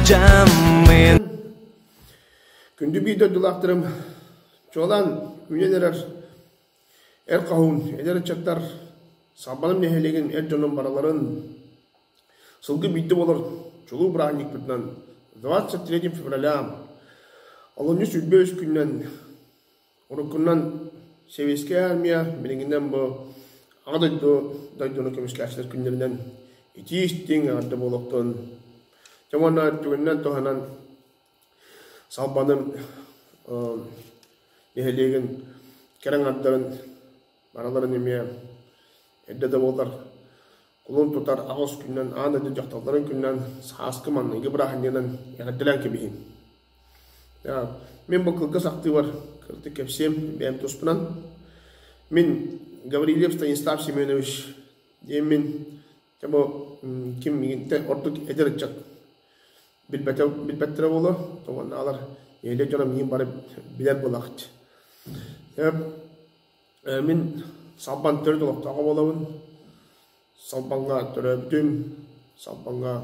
jammin. Күнді бейді дұлақтырым, çoğalan üyeler kahun, eder çaktar, sabbanım nehelegen jonun baraların, sılgı beydi olur, çoluğu bıraknik bütünden, 23 fevraля, 10 günden, onun günden seviyeske armiya, bilinginden bu, ağdaydı, daydığını kömüşkeşler günlerinden, iti istin ağırda boluqtun, Çamanlar tügünden tohanan, sabbanım, nehelegen kereng adların baraların emeye edde de bolar kulun tutar ağız günden anı jaktalların günden saskı manlı gibrahan yanan yağdilan kebihim ya men bu kılgı saktı var kırtı kepsem benim tospunan men Gavrilev Stanislav Semyonovich yemin çabo kim miginte ortuk ederecek bilbettere olur toğan alır yeyle canım yiyim bari biler bulaqt min sabban törü dolaptağı bolabın sabbanға töröbdüm sabbanға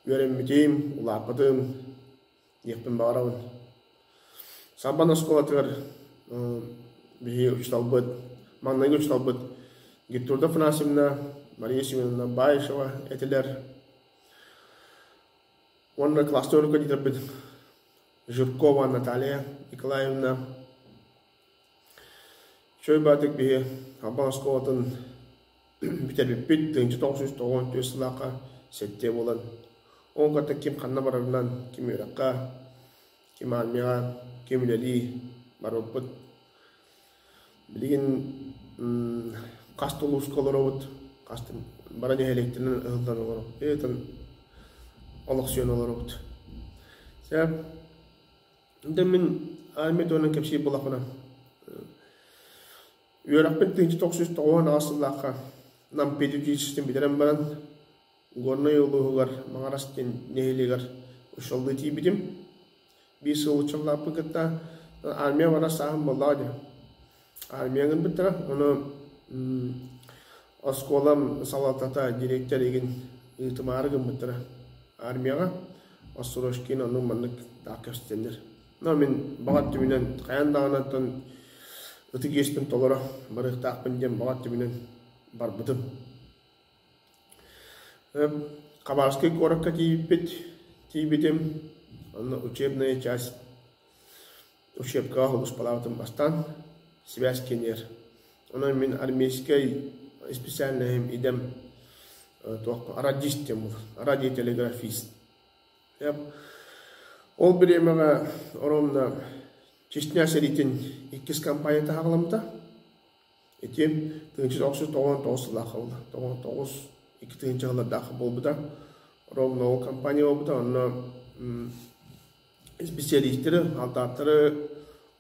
öğrenmediğim ulaqıdım yekpin bağırabın sabban askolatır bihi uçtalbıd mannayı uçtalbıd gitturda fınasimna Mariya Semyonovna Bayışeva etiler onunla klasta örgü edirbid Жиркова Наталья Николаевна. Şöyle batık bir Abanskovat'ın biter 1994 yılında sette olan. On katı kim kanna bararından kim Irak'a, kim Almanya, kim Lali barabut. Bilgin kastolus kolorovut, kastım baranya elektrinin ıhıldan olur. Evet, alaksiyon olur. Sebep Demin Ahmet onun kepsi bulakına. Yörakpen 1990 asıllaka nam pedagoji sistem bilen baran gorna yolu var Maharashtra nehligar uşaldı tibidim. Bir soğuk çavlapı kıtta armiya vara saham baladı. Armiyanın bitara onu askolam salatata direktör egin itimarı bitara armiyaga asroşkin onun manlık dakıstendir. Namin bagat tümünen kayan dağınattan ıtı geçpin tolara barık taqpın dem bagat tümünen barbıdım. Kabarskı korakka тибитим, учебная часть. Учебка успалавтым бастан связки нер. Она min армейской специальным идем радист тему, радиотелеграфист. Ол биремеге оромна Чечня серитин 2 компания тагыламда. Этем 1999 лахылды. 99 2 жылда болбуда. Оромна ол компания болбуда. Аны специалисттери, алдаттары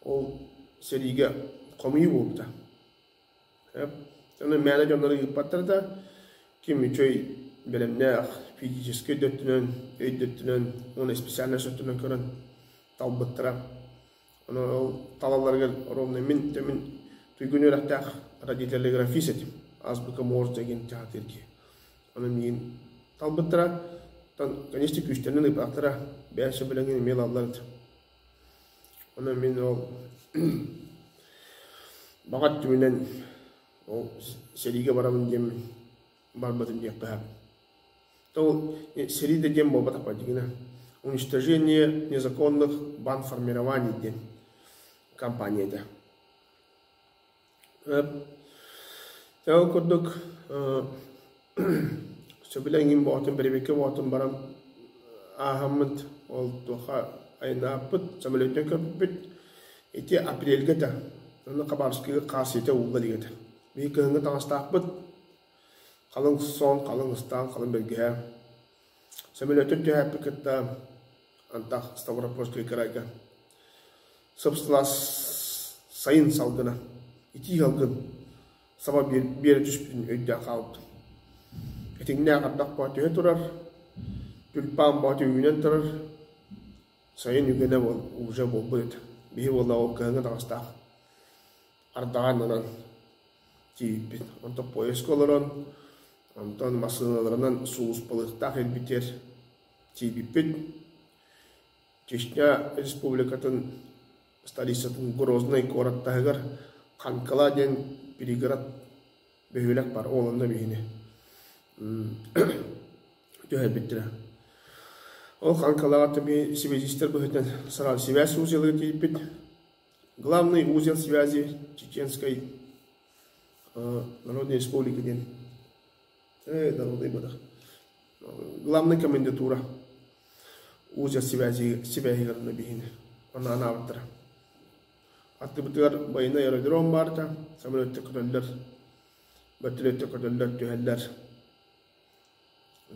ол сериге комуй болбуда. Аны менеджерлери ыпаттарда ким үчөй белемне физически дөттүнөн, өйдөттүнөн, оны специально сөттүнөн көрөн талбыттыра. Аны талаларга ровно мен туйгунурактак радиотелеграфист этим. Азбука Морзе деген театрги. Аны мен талбыттыра. Конечно, күчтөнүн ыпаттыра бәши биленген мел алларды. Аны мен ол багат түмүнөн ол сериге барамын дем барбадым деп баап. То серийде дем болбата падигина. Уничтожение незаконных банформирований ден компанияда. Тау курдук сөбүлеңин боотун беребекке боотун барам ахаммыт ол тоха айнааппыт самолеттен көппүт эти апрелге да аны Кабарскийге касыйта угалигете. Би кыңга таңастааппыт қалың сон, қалың ыстан, қалың белге. Самолеттен төһәппи кытта антах Ставропольский крайга. Собственно, сайын салгына. Ити халгын. Саба бері түспін өйден қалыпты. Этеңне ағардақ баты тұрар. Түлпан баты үйінен тұрар. Сайын үгіне бол, уже бол бұд. Бейі болна ол кыңға тағыстақ. Ардағанынан тейіппен. Онта поиск оларын. Антон машиналарынан суус балықтақ елбетер тейбіппет Чечня республикатын столицатын Грозный городтагар Канкала ден перегород бөһүлек бар олонда бихине. Төһөр биттире. Ол Канкалага таби связистер бөһүтен сразу связь узелы типит. Главный узел связи Чеченской Народной Республики ден. Народный бада. Главная комендатура узел связи на бихине. Она аватара. Аттыбытыгар байына аэродром барта, самолетте көтөлдөр, бөттөлөттө көтөлдөр төһөлдөр.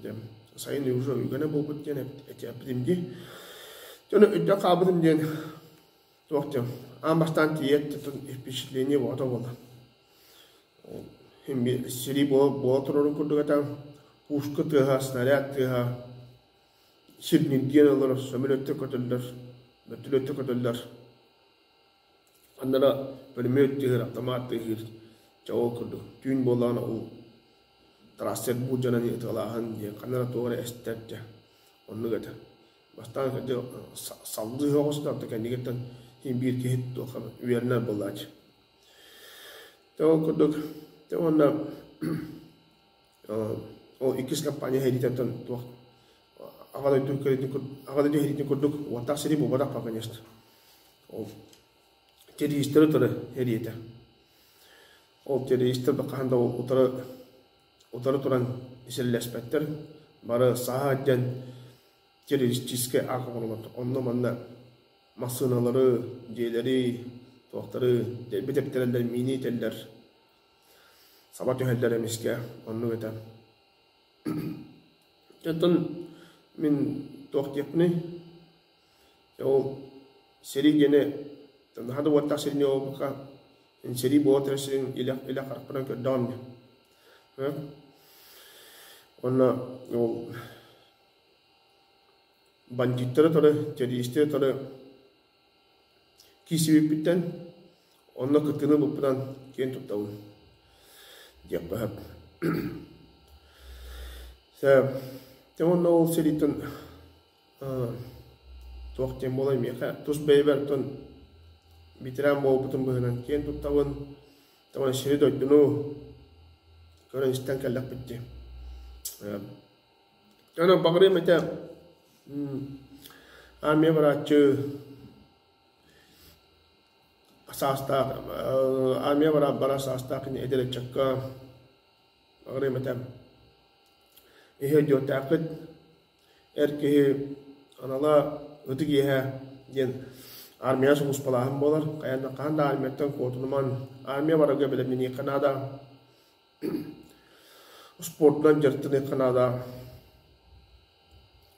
Дем, сайын уже үйгөнө болбут ден эти апримди. Жана өттө кабылым ден токтом. Амбастан тиет впечатление вот было. Сери было турун курдугата, пушка тыга, снаряд тыга, сирнин генелер, самолетте көтөлдөр, бөттөлөттө көтөлдөр. Аннара пулемет тигер автомат тигер чавол курду түйн болана у трассер буджана ни талахан je канара торе эстетте оннугата бастан каде салды хогоста таканигетен хим бир кет то хам вернер болач то курду то онна о икис кампания хедитен то агада дүйкөрүн курду ватасери бобада паканест о террористтер туры херийте. Ол террористтер баканда утары туран иселлеспеттер бары сааден террористический акылы онно манна машиналары, жээлери, токтары, бетептерлер, минителлер, сабат өһөллөр эмеске онну өтө. Жотон мен токтепни ол серигене هذا وقت سيرني أو بكا إن سيري بوتر سيرين إلى خرقنا كدام ونا بانجيتر ترى جريستر ترى كيسي بيتن ونا كتير بپران كين تطاون جابها تمام نو سيريتن توقت يمولا ميكا توس بيبرتن Bitiran mau betul betul kian tu tahun seri doi dulu kerana instan kalak pecah. Kerana bagari macam army beracu asasta army berasasta kini ada cakap bagari macam ini jo takut ke anala utugi ha jen armiya sumus palahan bolar kaya nakanda armiya tan ko tunuman armiya baraga belemini Kanada sportlan jartene Kanada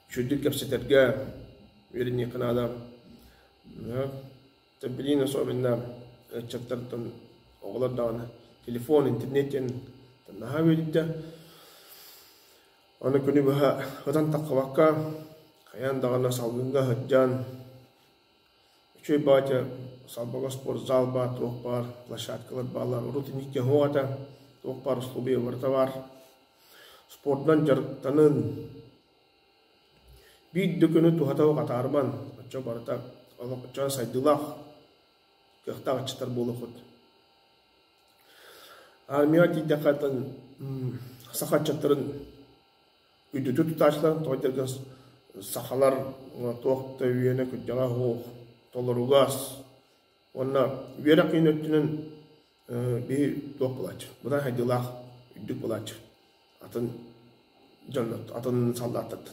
şuddik kapsiterga verini Kanada tabilina sobenna chattartan oğlardan telefon internetin naha veridde ona kuni baha watan taqwaka kayan dagana salgunga hajjan Чуй батя салбага спортзал бар, тохпар, площадкалар балар, рутинникке хоата, тохпар услуби вартавар. Спорттан жартанын бит дөкөнү тухатау катарман, ача барта, ача сайдылах, кыхта ачтар болухут. Армия тидакатын сахачаттарын үйдөтү тутачлар, тойтерган сахалар тохта үйене күтжага хоох. Tolarugas, warna wirak ini tunen bi dua pelaj, bukan hadilah hidup pelaj, atan jannat, atan salatat.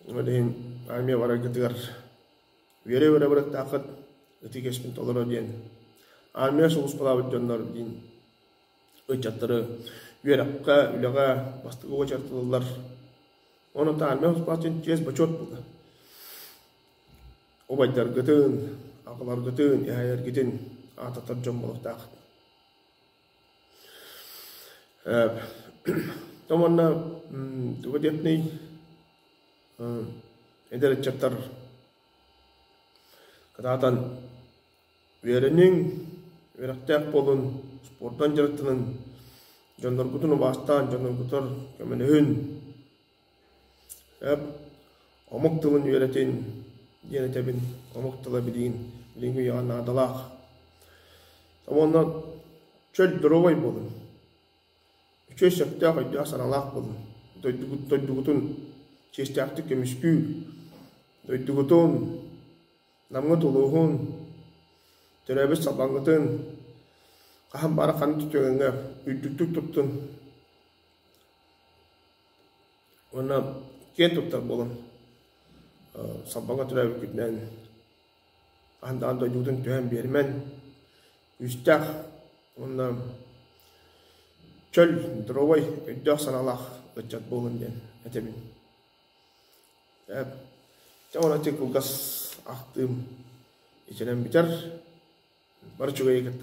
Kemudian kami warga ketir, wirak takat, ketika sepin toleransi, kami suus pelawat jannat din, ucatere wirak ka wilaga pasti gua ceritalar, orang tak kami harus pasien cies bacot bukan. Obaylar gıtın, akılar gıtın, ihayar gıtın, atatar jombalık taqt. Tamanna, tuğad yapni, edere çattar, katatan, verenin, veraktak bolun, sportan jartının, jondar gıtını bastan, jondar gıtar, kemenehün. омуктылын үйрәтен диэнетебин омуктыла билигин билиңи яна адалах онна чөл дровой болун үчөй септэ койдя саналах болун дойдугутун честяхты көмүскү дойдугутун намгы тулугун төрөбүс сабаңгытын кахан бара каны түтөгөнгө үдүктүк туптун онна кен туптар болун сабаңга төрөбү күтнен андан дойдугутун төһөн бермен үстах онна чөл дровой өйдөх саналах ычат болун ден этебин Jangan aja kulkas aktif, istilah bicar baru juga ikut.